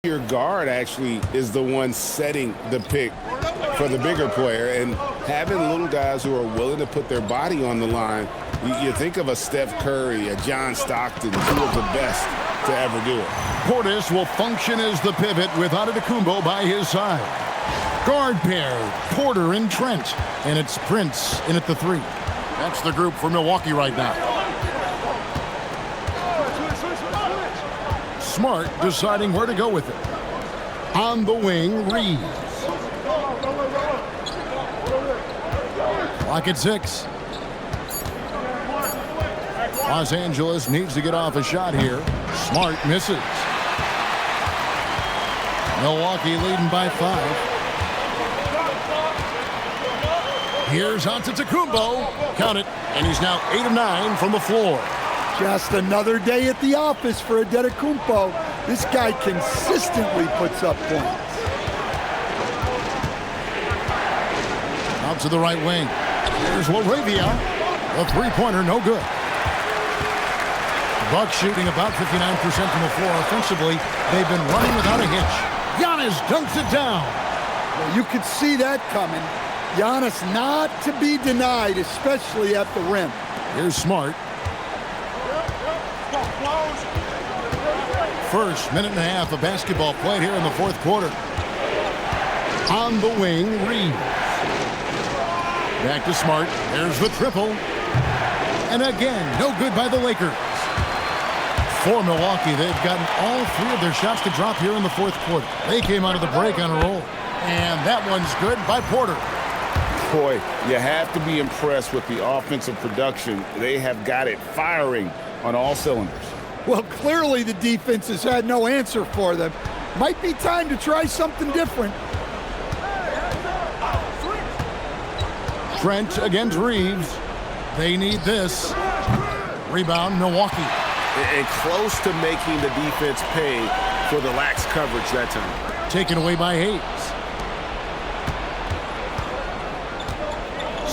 Your guard actually is the one setting the pick for the bigger player, and having little guys who are willing to put their body on the line. You think of a Steph Curry, a John Stockton, two of the best to ever do it. Portis will function as the pivot with Antetokounmpo by his side. Guard pair, Porter and Trent, and it's Prince in at the 3. That's the group for Milwaukee right now. Smart deciding where to go with it. On the wing, Reeves. Clock at 6. Los Angeles needs to get off a shot here. Smart misses. Milwaukee leading by 5. Here's Antetokounmpo. Count it. And he's now 8 of 9 from the floor. Just another day at the office for Antetokounmpo. This guy consistently puts up points. Out to the right wing. Here's Laravia. A three-pointer, no good. Bucks shooting about 59% from the floor. Offensively, they've been running without a hitch. Giannis dunks it down. Well, you could see that coming. Giannis not to be denied, especially at the rim. Here's Smart. First minute and a half of basketball played here in the fourth quarter. On the wing, Reeves. Back to Smart. There's the triple. And again, no good by the Lakers. For Milwaukee, they've gotten all 3 of their shots to drop here in the fourth quarter. They came out of the break on a roll. And that one's good by Porter. Boy, you have to be impressed with the offensive production. They have got it firing on all cylinders. Well, clearly the defense has had no answer for them. Might be time to try something different. Trent against Reeves. They need this. Rebound, Milwaukee. And close to making the defense pay for the lax coverage that time. Taken away by Hayes.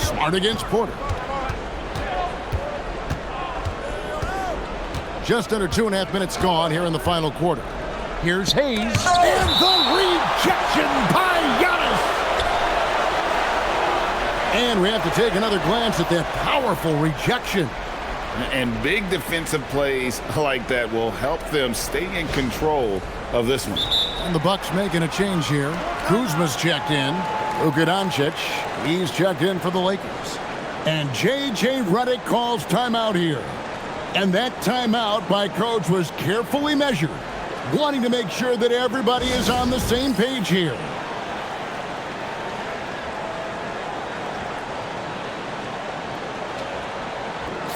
Smart against Porter. Just under 2.5 minutes gone here in the final quarter. Here's Hayes. And the rejection by Giannis. And we have to take another glance at that powerful rejection. And big defensive plays like that will help them stay in control of this one. And the Bucks making a change here. Kuzma's checked in. Luka Doncic, he's checked in for the Lakers. And J.J. Redick calls timeout here. And that timeout by Coach was carefully measured, wanting to make sure that everybody is on the same page here.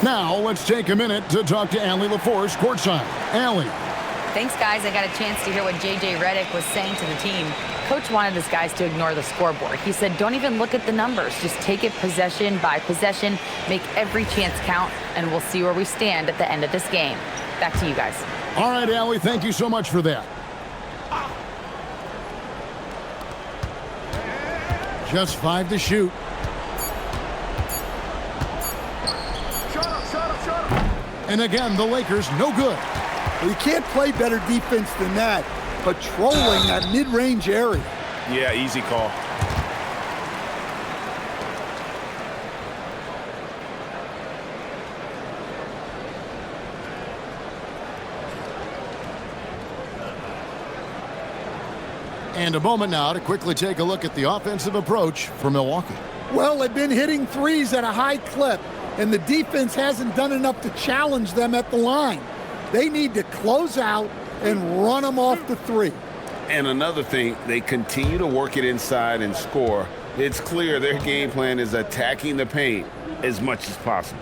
Now, let's take a minute to talk to Allie LaForce courtside. Allie. Thanks, guys. I got a chance to hear what J.J. Redick was saying to the team. Coach wanted his guys to ignore the scoreboard. He said, don't even look at the numbers. Just take it possession by possession, make every chance count, and we'll see where we stand at the end of this game. Back to you guys. All right, Allie, thank you so much for that. Just 5 to shoot. And again, the Lakers, no good. Well, you can't play better defense than that, patrolling that mid-range area. Yeah, easy call. And a moment now to quickly take a look at the offensive approach for Milwaukee. Well, they've been hitting threes at a high clip, and the defense hasn't done enough to challenge them at the line. They need to close out and run them off the 3. And another thing, they continue to work it inside and score. It's clear their game plan is attacking the paint as much as possible.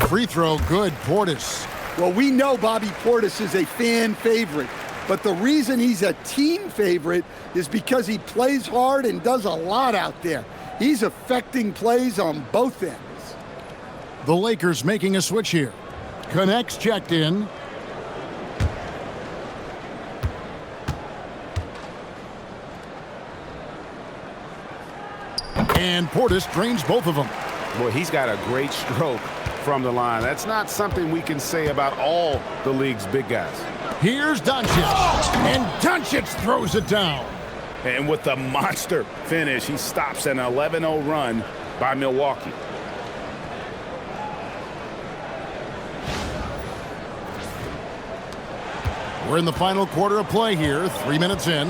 Free throw, good, Portis. Well, we know Bobby Portis is a fan favorite, but the reason he's a team favorite is because he plays hard and does a lot out there. He's affecting plays on both ends. The Lakers making a switch here. Connects checked in. And Portis drains both of them. Well, he's got a great stroke from the line. That's not something we can say about all the league's big guys. Here's Doncic. And Doncic throws it down. And with a monster finish, he stops an 11-0 run by Milwaukee. We're in the final quarter of play here, 3 minutes in.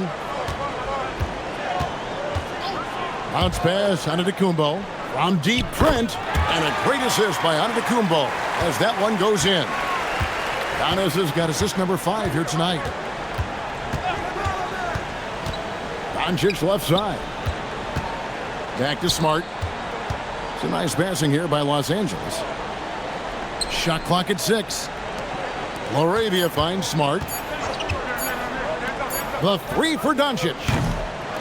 Bounce pass, Antetokounmpo. From deep, Trent. And a great assist by Antetokounmpo as that one goes in. Giannis has got assist number 5 here tonight. Doncic left side. Back to Smart. It's a nice passing here by Los Angeles. Shot clock at 6. Laravia finds Smart. The 3 for Doncic.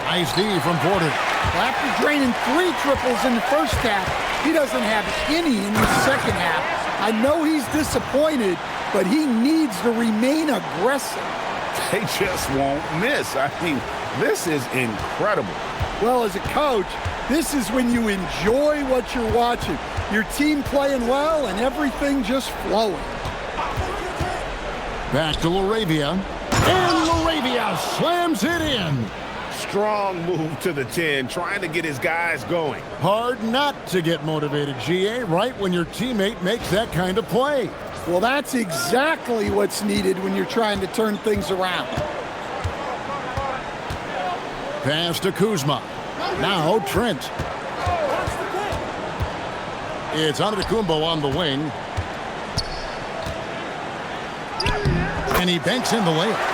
Nice D from Porter. Well, after draining 3 triples in the first half, he doesn't have any in the second half. I know he's disappointed, but he needs to remain aggressive. They just won't miss. I mean, this is incredible. Well, as a coach, this is when you enjoy what you're watching. Your team playing well and everything just flowing. Back to Laravia. And Laravia slams it in. Strong move to the 10, trying to get his guys going. Hard not to get motivated, GA, right when your teammate makes that kind of play. Well, that's exactly what's needed when you're trying to turn things around. Pass to Kuzma. Now Trent. It's Antetokounmpo on the wing. And he banks in the layup.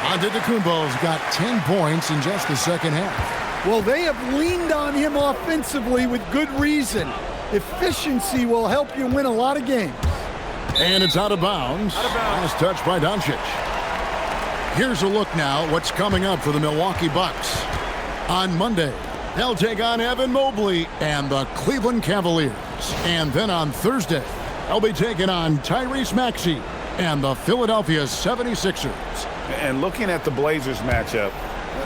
Antetokounmpo's got 10 points in just the second half. Well, they have leaned on him offensively with good reason. Efficiency will help you win a lot of games. And it's out of bounds. Last touch by Doncic. Here's a look now what's coming up for the Milwaukee Bucks. On Monday, they'll take on Evan Mobley and the Cleveland Cavaliers. And then on Thursday, they'll be taking on Tyrese Maxey and the Philadelphia 76ers. And looking at the Blazers matchup,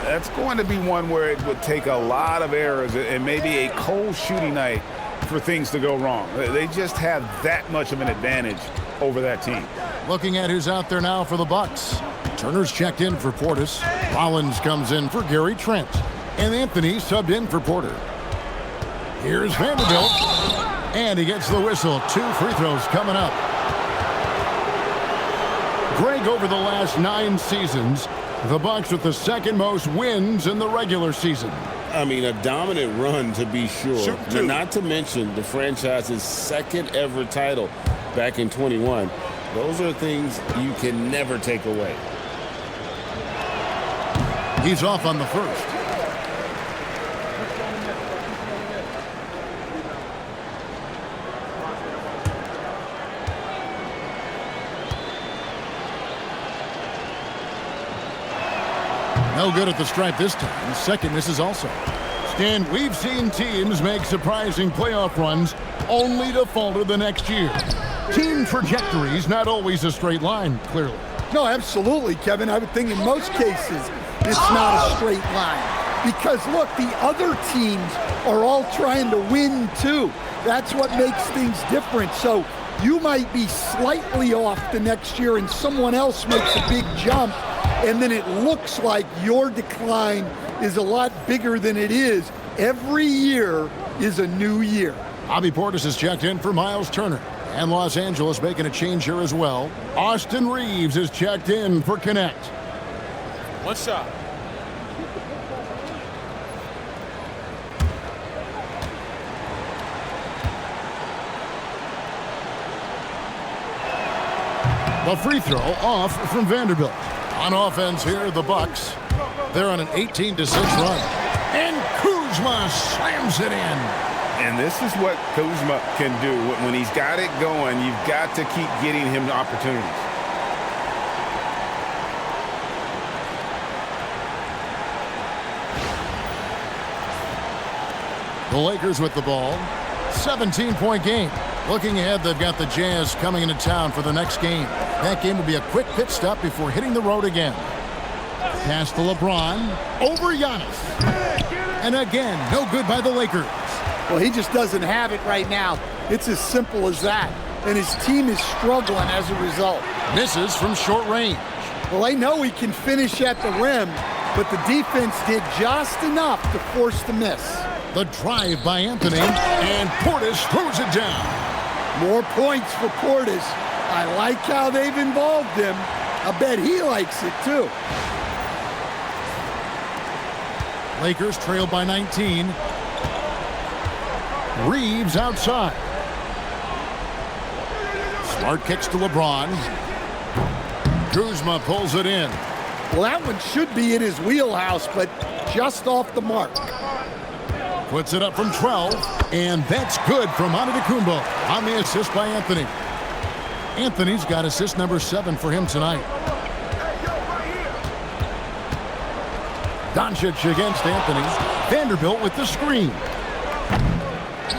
that's going to be one where it would take a lot of errors and maybe a cold shooting night for things to go wrong. They just have that much of an advantage over that team. Looking at who's out there now for the Bucks. Turner's checked in for Portis. Rollins comes in for Gary Trent. And Anthony subbed in for Porter. Here's Vanderbilt. And he gets the whistle. 2 free throws coming up. Greg, over the last 9 seasons, the Bucks with the second most wins in the regular season. I mean, a dominant run to be sure. Not to mention the franchise's second ever title back in 21. Those are things you can never take away. He's off on the first. No good at the stripe this time. Second misses also. Stan, we've seen teams make surprising playoff runs only to falter the next year. Team trajectory's not always a straight line, clearly. No, absolutely, Kevin. I would think in most cases it's not a straight line. Because, look, the other teams are all trying to win, too. That's what makes things different. So you might be slightly off the next year and someone else makes a big jump, and then it looks like your decline is a lot bigger than it is. Every year is a new year. Bobby Portis is checked in for Miles Turner. And Los Angeles making a change here as well. Austin Reeves is checked in for Connect. One shot. The free throw off from Vanderbilt. On offense here, the Bucks. They're on an 18-6 run. And Kuzma slams it in. And this is what Kuzma can do. When he's got it going, you've got to keep getting him opportunities. The Lakers with the ball. 17-point game. Looking ahead, they've got the Jazz coming into town for the next game. That game will be a quick pit stop before hitting the road again. Pass to LeBron. Over Giannis. And again, no good by the Lakers. Well, he just doesn't have it right now. It's as simple as that. And his team is struggling as a result. Misses from short range. Well, they know he can finish at the rim, but the defense did just enough to force the miss. The drive by Anthony, and Portis throws it down. More points for Portis. I like how they've involved him. I bet he likes it too. Lakers trail by 19. Reeves outside. Smart kicks to LeBron. Kuzma pulls it in. Well, that one should be in his wheelhouse, but just off the mark. Puts it up from 12, and that's good from Antetokounmpo on the assist by Anthony. Anthony's got assist number 7 for him tonight. Doncic against Anthony. Vanderbilt with the screen.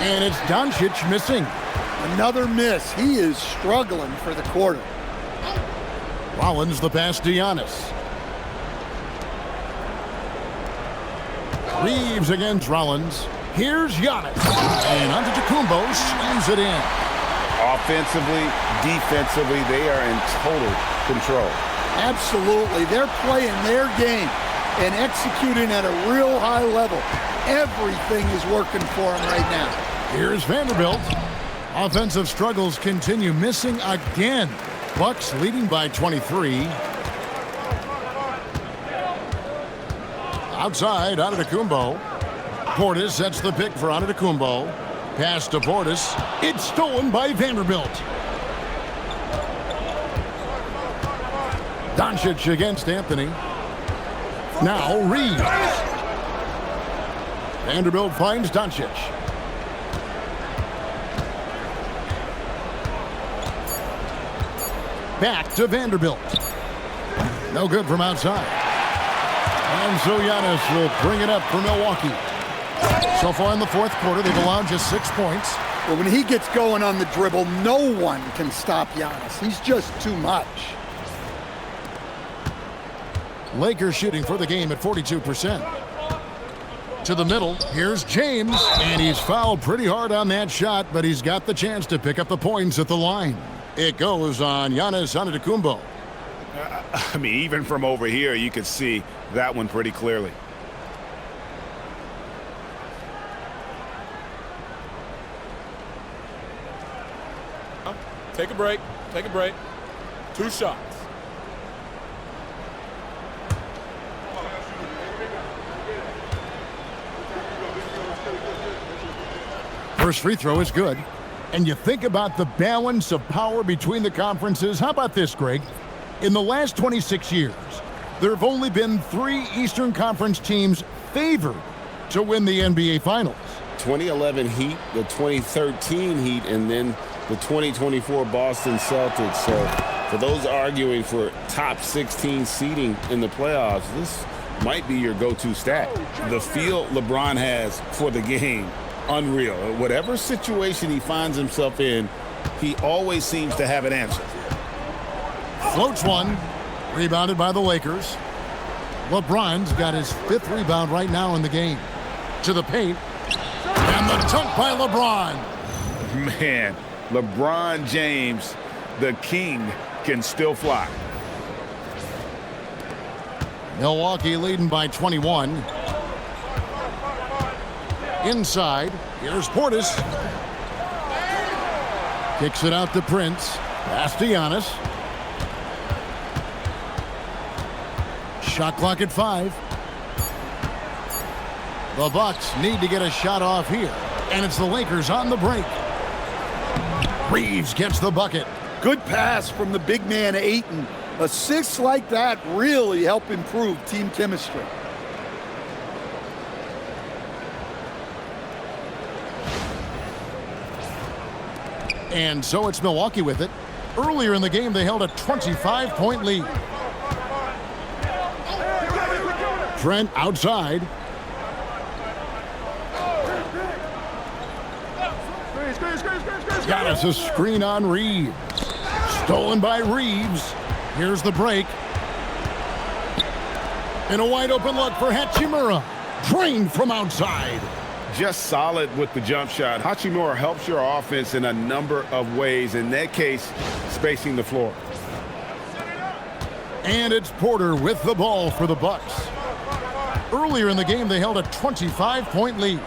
And it's Doncic missing. Another miss. He is struggling for the quarter. Rollins the pass to Giannis. Reeves against Rollins. Here's Giannis. And Antetokounmpo slams it in. Offensively, defensively, they are in total control. Absolutely. They're playing their game and executing at a real high level. Everything is working for them right now. Here's Vanderbilt. Offensive struggles continue, missing again. Bucks leading by 23. Outside, Antetokounmpo. Portis sets the pick for Antetokounmpo. Pass to Portis. It's stolen by Vanderbilt. Doncic against Anthony. Now Reeves. Vanderbilt finds Doncic. Back to Vanderbilt. No good from outside. And so Giannis will bring it up for Milwaukee. So far in the fourth quarter, they've allowed just 6 points. But when he gets going on the dribble, no one can stop Giannis. He's just too much. Lakers shooting for the game at 42%. To the middle, here's James. And he's fouled pretty hard on that shot, but he's got the chance to pick up the points at the line. It goes on Giannis Antetokounmpo. I mean, even from over here, you could see that one pretty clearly. Take a break. Take a break. 2 shots. First free throw is good. And you think about the balance of power between the conferences. How about this, Greg? In the last 26 years, there have only been 3 Eastern Conference teams favored to win the NBA Finals. 2011 Heat, the 2013 Heat, and then the 2024 Boston Celtics. So for those arguing for top 16 seeding in the playoffs, this might be your go-to stat. The feel LeBron has for the game, unreal. Whatever situation he finds himself in, he always seems to have an answer. Floats one. Rebounded by the Lakers. LeBron's got his 5th rebound right now in the game. To the paint. And the dunk by LeBron. Man, LeBron James, the king, can still fly. Milwaukee leading by 21. Inside, here's Portis. Kicks it out to Prince. Pass to Giannis. Shot clock at 5. The Bucks need to get a shot off here. And it's the Lakers on the break. Reeves gets the bucket. Good pass from the big man Ayton. Assists like that really help improve team chemistry. And so it's Milwaukee with it. Earlier in the game, they held a 25-point lead. Trent outside. Got us a screen on Reeves. Stolen by Reeves. Here's the break. And a wide open look for Hachimura. Drained from outside. Just solid with the jump shot. Hachimura helps your offense in a number of ways. In that case, spacing the floor. And it's Porter with the ball for the Bucks. Earlier in the game, they held a 25-point lead.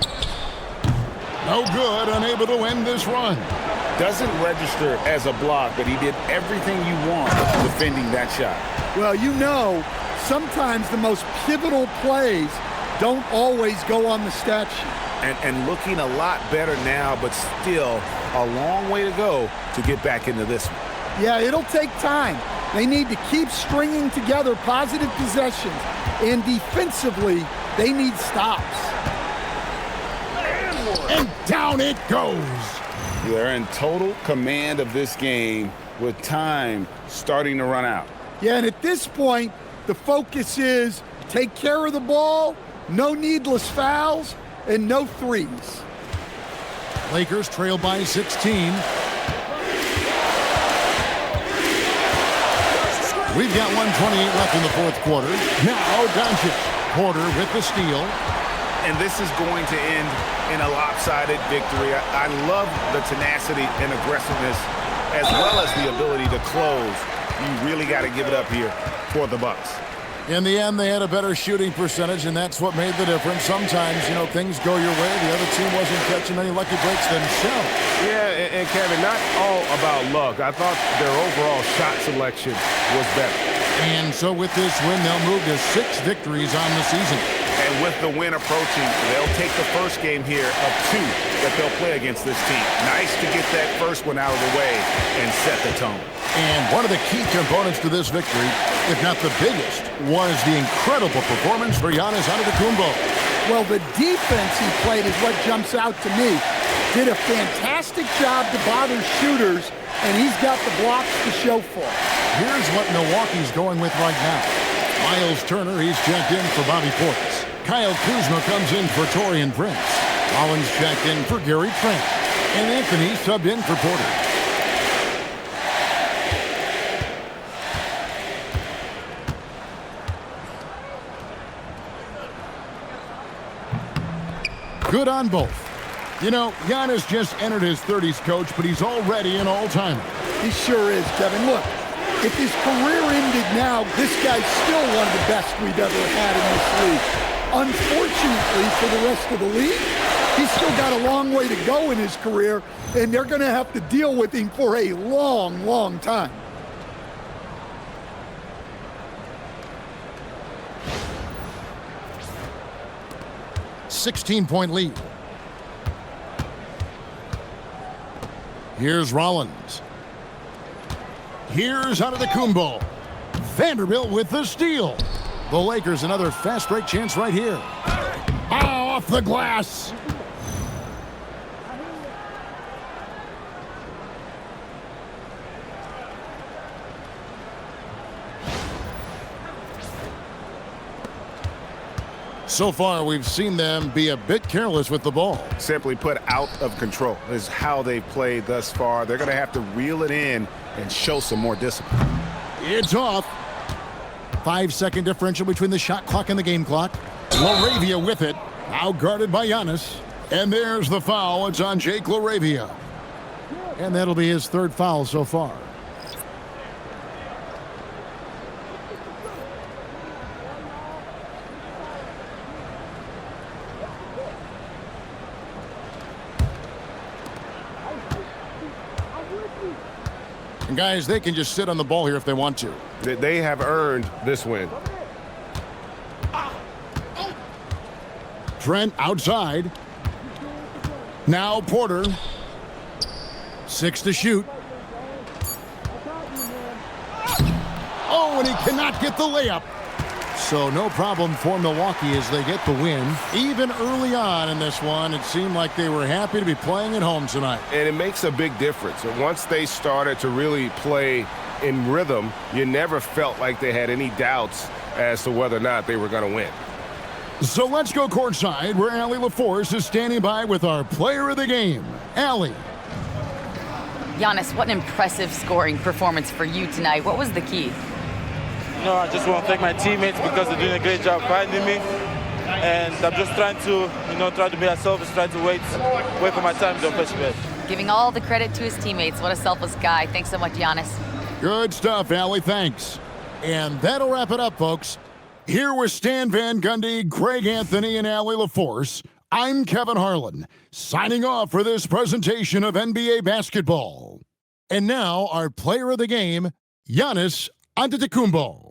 No good, unable to end this run. Doesn't register as a block, but he did everything you want defending that shot. Well, you know, sometimes the most pivotal plays don't always go on the stat sheet. And looking a lot better now, but still a long way to go to get back into this one. Yeah, it'll take time. They need to keep stringing together positive possessions, and defensively, they need stops. And down it goes. They're in total command of this game with time starting to run out. Yeah, and at this point, the focus is take care of the ball, no needless fouls, and no threes. Lakers trail by 16. We've got 1:28 left in the fourth quarter. Now Doncic. Porter with the steal. And this is going to end in a lopsided victory. I love the tenacity and aggressiveness as well as the ability to close. You really got to give it up here for the Bucks. In the end, they had a better shooting percentage, and that's what made the difference. Sometimes, you know, things go your way. The other team wasn't catching any lucky breaks themselves. Yeah, and Kevin, not all about luck. I thought their overall shot selection was better. And so with this win, they'll move to 6 victories on the season. And with the win approaching, they'll take the first game here of 2 that they'll play against this team. Nice to get that first one out of the way and set the tone. And one of the key components to this victory, if not the biggest, was the incredible performance for Giannis Antetokounmpo. Well, the defense he played is what jumps out to me. Did a fantastic job to bother shooters, and he's got the blocks to show for it. Here's what Milwaukee's going with right now. Miles Turner, he's checked in for Bobby Portis. Kyle Kuzma comes in for Taurean Prince. Collins checked in for Gary Trent. And Anthony subbed in for Porter. Good on both. You know, Giannis just entered his 30s, Coach, but he's already an all-timer. He sure is, Kevin. Look, if his career ended now, this guy's still one of the best we've ever had in this league. Unfortunately for the rest of the league, he's still got a long way to go in his career, and they're going to have to deal with him for a long, long time. .16 lead. Here's Rollins. Here's Antetokounmpo. Vanderbilt with the steal. The Lakers another fast break chance right here. Oh, off the glass. So far, we've seen them be a bit careless with the ball. Simply put, out of control is how they've played thus far. They're going to have to reel it in and show some more discipline. It's off. 5-second differential between the shot clock and the game clock. LaRavia with it. Now guarded by Giannis. And there's the foul. It's on Jake LaRavia. And that'll be his 3rd foul so far. And guys, they can just sit on the ball here if they want to. They have earned this win. Trent outside. Now Porter. 6 to shoot. Oh, and he cannot get the layup. So no problem for Milwaukee as they get the win. Even early on in this one, it seemed like they were happy to be playing at home tonight. And it makes a big difference. And once they started to really play in rhythm, you never felt like they had any doubts as to whether or not they were going to win. So let's go courtside where Allie LaForce is standing by with our player of the game. Allie. Giannis, what an impressive scoring performance for you tonight. What was the key? No, I just want to thank my teammates because they're doing a great job finding me. And I'm just trying to, try to be myself, trying to wait for my time to offensive edge. Giving all the credit to his teammates. What a selfless guy. Thanks so much, Giannis. Good stuff, Allie. Thanks. And that'll wrap it up, folks. Here with Stan Van Gundy, Greg Anthony, and Allie LaForce, I'm Kevin Harlan, signing off for this presentation of NBA basketball. And now, our player of the game, Giannis Antetokounmpo.